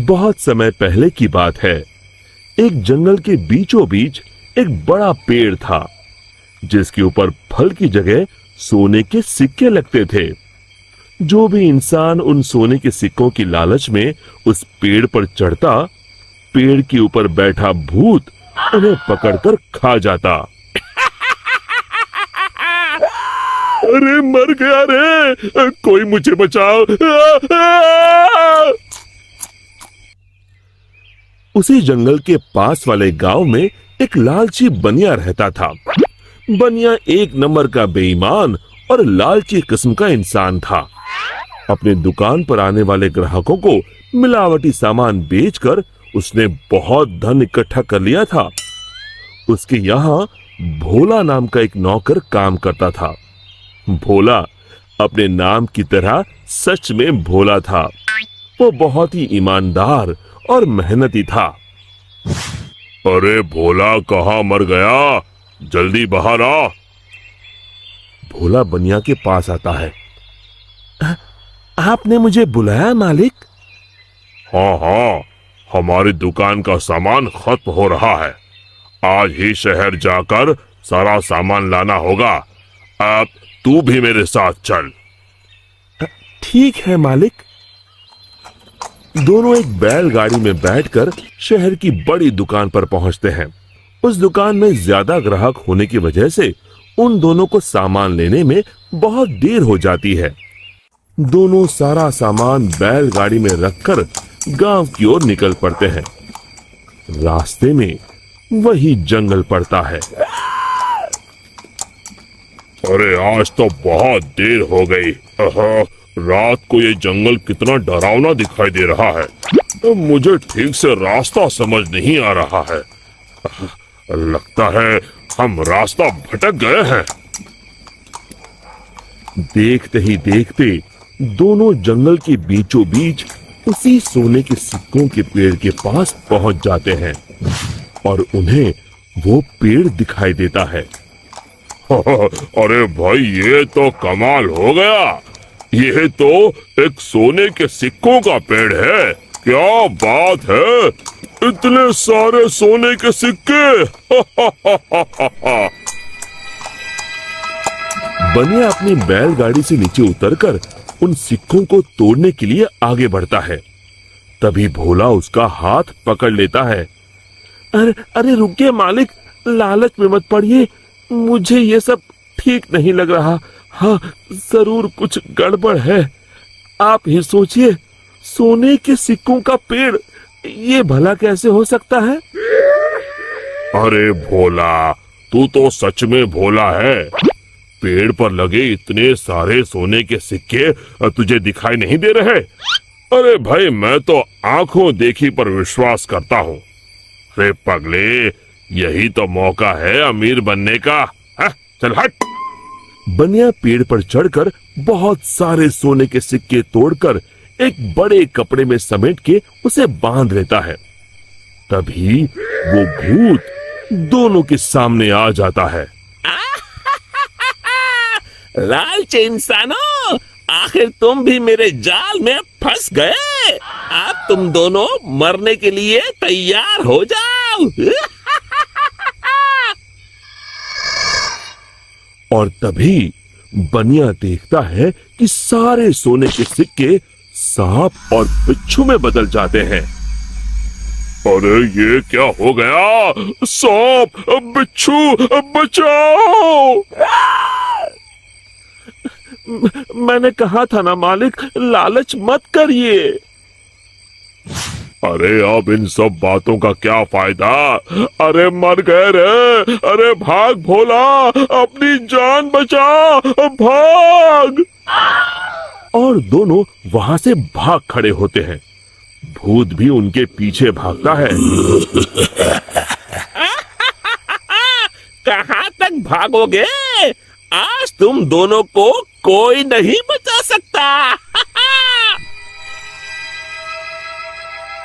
बहुत समय पहले की बात है। एक जंगल के बीचों बीच एक बड़ा पेड़ था, जिसके ऊपर फल की जगह सोने के सिक्के लगते थे। जो भी इंसान उन सोने के सिक्कों की लालच में उस पेड़ पर चढ़ता, पेड़ के ऊपर बैठा भूत उन्हें पकड़कर खा जाता। अरे मर गया रे, कोई मुझे बचाओ। उसी जंगल के पास वाले गांव में एक लालची बनिया रहता था। बनिया एक नंबर का बेईमान और लालची किस्म का इंसान था। अपनी दुकान पर आने वाले ग्राहकों को मिलावटी सामान बेचकर उसने बहुत धन इकट्ठा कर लिया था। उसके यहाँ भोला नाम का एक नौकर काम करता था। भोला अपने नाम की तरह सच में भोला था। वो बहुत ही ईमानदार और मेहनती था। अरे भोला कहाँ मर गया, जल्दी बाहर आ। भोला बनिया के पास आता है। आपने मुझे बुलाया मालिक? हाँ, हमारी दुकान का सामान खत्म हो रहा है। आज ही शहर जाकर सारा सामान लाना होगा। अब तू भी मेरे साथ चल। ठीक है मालिक। दोनों एक बैलगाड़ी में बैठकर शहर की बड़ी दुकान पर पहुंचते हैं। उस दुकान में ज्यादा ग्राहक होने की वजह से उन दोनों को सामान लेने में बहुत देर हो जाती है। दोनों सारा सामान बैलगाड़ी में रखकर गांव की ओर निकल पड़ते हैं। रास्ते में वही जंगल पड़ता है। अरे आज तो बहुत देर हो गई। रात को ये जंगल कितना डरावना दिखाई दे रहा है। मुझे ठीक से रास्ता समझ नहीं आ रहा है। लगता है हम रास्ता भटक गए हैं। देखते ही देखते दोनों जंगल के बीचों बीच उसी सोने के सिक्कों के पेड़ के पास पहुंच जाते हैं और उन्हें वो पेड़ दिखाई देता है। अरे भाई, ये तो कमाल हो गया। ये तो एक सोने के सिक्कों का पेड़ है। क्या बात है, इतने सारे सोने के सिक्के। बनिया अपनी बैलगाड़ी से नीचे उतरकर उन सिक्कों को तोड़ने के लिए आगे बढ़ता है। तभी भोला उसका हाथ पकड़ लेता है। अरे रुकिए मालिक, लालच में मत पड़िए। मुझे ये सब ठीक नहीं लग रहा। हाँ, जरूर कुछ गड़बड़ है। आप ही सोचिए, सोने के सिक्कों का पेड़, ये भला कैसे हो सकता है? अरे भोला, तू तो सच में भोला है। पेड़ पर लगे इतने सारे सोने के सिक्के तुझे दिखाई नहीं दे रहे? अरे भाई, मैं तो आंखों देखी पर विश्वास करता हूँ। अरे पगले, यही तो मौका है अमीर बनने का। चल हट। बनिया पेड़ पर चढ़कर बहुत सारे सोने के सिक्के तोड़कर एक बड़े कपड़े में समेट के उसे बांध लेता है। तभी वो भूत दोनों के सामने आ जाता है। लालची इंसानों, आखिर तुम भी मेरे जाल में फंस गए। अब तुम दोनों मरने के लिए तैयार हो जाओ। और तभी बनिया देखता है कि सारे सोने के सिक्के सांप और बिच्छू में बदल जाते हैं। अरे ये क्या हो गया? सांप, बिच्छू, बचाओ! मैंने कहा था ना मालिक, लालच मत करिए। अरे अब इन सब बातों का क्या फायदा? अरे मर गए रे। अरे भाग भोला, अपनी जान बचा, भाग। और दोनों वहां से भाग खड़े होते हैं। भूत भी उनके पीछे भागता है। कहां तक भागोगे? आज तुम दोनों को कोई नहीं बचा सकता।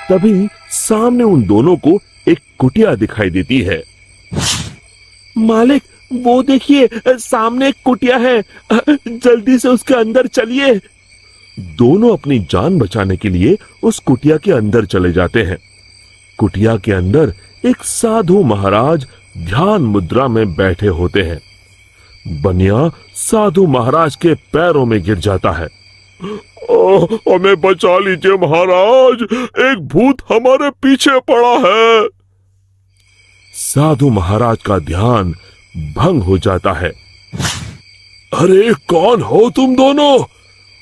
तभी सामने उन दोनों को एक कुटिया दिखाई देती है। मालिक, वो देखिए, सामने एक कुटिया है। जल्दी से उसके अंदर चलिए। दोनों अपनी जान बचाने के लिए उस कुटिया के अंदर चले जाते हैं। कुटिया के अंदर एक साधु महाराज ध्यान मुद्रा में बैठे होते हैं। बनिया साधु महाराज के पैरों में गिर जाता है। हमें बचा लीजिए महाराज, एक भूत हमारे पीछे पड़ा है। साधु महाराज का ध्यान भंग हो जाता है। अरे कौन हो तुम दोनों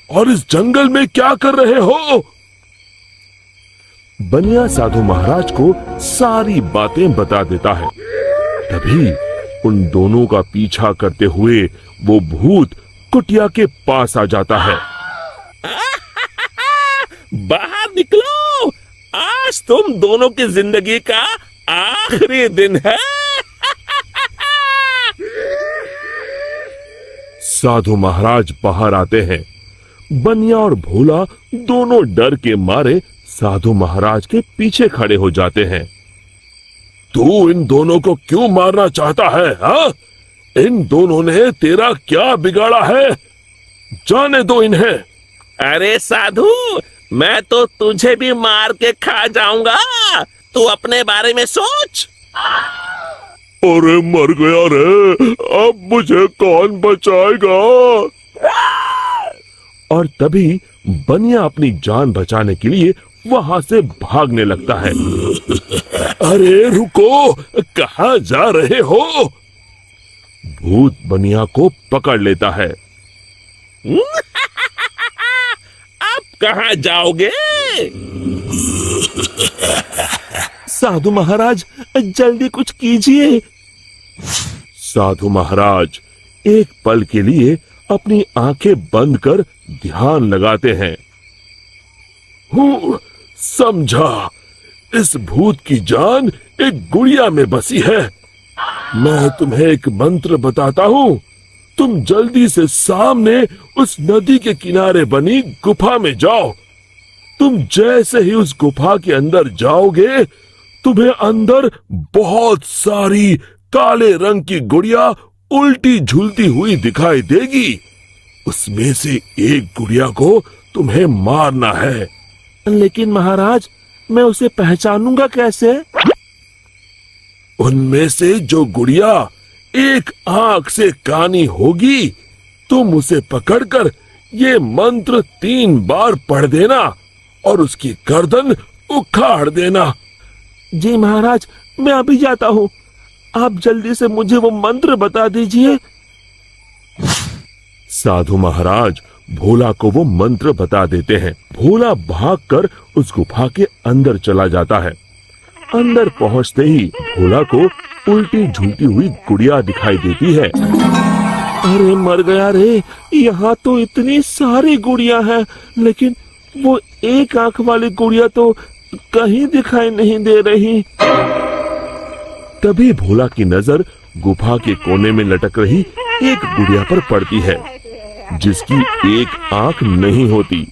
और इस जंगल में क्या कर रहे हो? बनिया साधु महाराज को सारी बातें बता देता है। तभी उन दोनों का पीछा करते हुए वो भूत कुटिया के पास आ जाता है। बाहर निकलो, आज तुम दोनों की जिंदगी का आखिरी दिन है। साधु महाराज बाहर आते हैं। बनिया और भोला दोनों डर के मारे साधु महाराज के पीछे खड़े हो जाते हैं। तू इन दोनों को क्यों मारना चाहता है? हाँ? इन दोनों ने तेरा क्या बिगाड़ा है? जाने दो इन्हें। अरे साधु, मैं तो तुझे भी मार के खा जाऊंगा, तू अपने बारे में सोच। अरे मर गया रे, अब मुझे कौन बचाएगा? और तभी बनिया अपनी जान बचाने के लिए वहां से भागने लगता है। अरे रुको, कहां जा रहे हो? भूत बनिया को पकड़ लेता है। अब कहां जाओगे? साधु महाराज, जल्दी कुछ कीजिए। साधु महाराज एक पल के लिए अपनी आंखें बंद कर ध्यान लगाते हैं। हूँ समझा, इस भूत की जान एक गुड़िया में बसी है। मैं तुम्हें एक मंत्र बताता हूँ, तुम जल्दी से सामने उस नदी के किनारे बनी गुफा में जाओ। तुम जैसे ही उस गुफा के अंदर जाओगे, तुम्हें अंदर बहुत सारी काले रंग की गुड़िया उल्टी झूलती हुई दिखाई देगी। उसमें से एक गुड़िया को तुम्हें मारना है। लेकिन महाराज, मैं उसे पहचानूंगा कैसे? उनमें से जो गुड़िया एक आंख से कानी होगी, तुम उसे पकड़कर ये मंत्र 3 बार पढ़ देना और उसकी गर्दन उखाड़ देना। जी महाराज, मैं अभी जाता हूँ, आप जल्दी से मुझे वो मंत्र बता दीजिए। साधु महाराज भोला को वो मंत्र बता देते हैं। भोला भागकर उस गुफा के अंदर चला जाता है। अंदर पहुंचते ही भोला को उल्टी झूलती हुई गुड़िया दिखाई देती है। अरे मर गया रे, यहाँ तो इतनी सारी गुड़िया हैं, लेकिन वो एक आंख वाली गुड़िया तो कहीं दिखाई नहीं दे रही। तभी भोला की नजर गुफा के कोने में लटक रही एक गुड़िया पर पड़ती है, जिसकी एक आंख नहीं होती।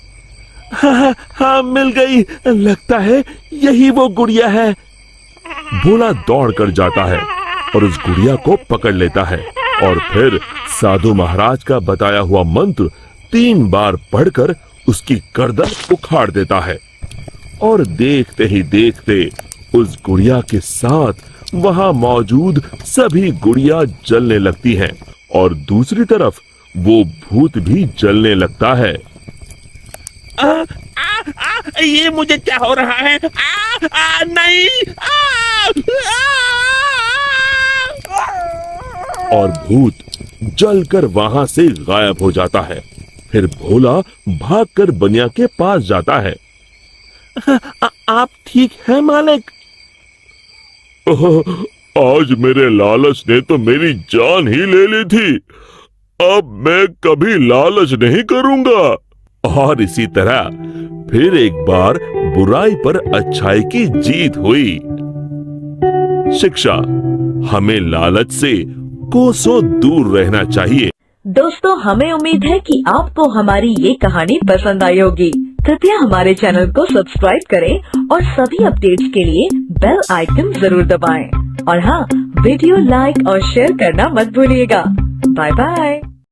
हाँ, मिल गई, लगता है यही वो गुड़िया है। भोला दौड़ कर जाता है और उस गुड़िया को पकड़ लेता है और फिर साधु महाराज का बताया हुआ मंत्र 3 बार पढ़कर उसकी गर्दन उखाड़ देता है। और देखते ही देखते उस गुड़िया के साथ वहां मौजूद सभी गुड़िया जलने लगती हैं और दूसरी तरफ वो भूत भी जलने लगता है। ये मुझे क्या हो रहा है? नहीं! और भूत जलकर वहां से गायब हो जाता है। फिर भोला भागकर बनिया के पास जाता है। आप ठीक हैं मालिक? आज मेरे लालच ने तो मेरी जान ही ले ली थी, अब मैं कभी लालच नहीं करूंगा। और इसी तरह फिर एक बार बुराई पर अच्छाई की जीत हुई। शिक्षा, हमें लालच से कोसों दूर रहना चाहिए। दोस्तों, हमें उम्मीद है कि आपको हमारी ये कहानी पसंद आई होगी। कृपया हमारे चैनल को सब्सक्राइब करें और सभी अपडेट्स के लिए बेल आइकन जरूर दबाएं। और हाँ, वीडियो लाइक और शेयर करना मत भूलिएगा। Bye bye.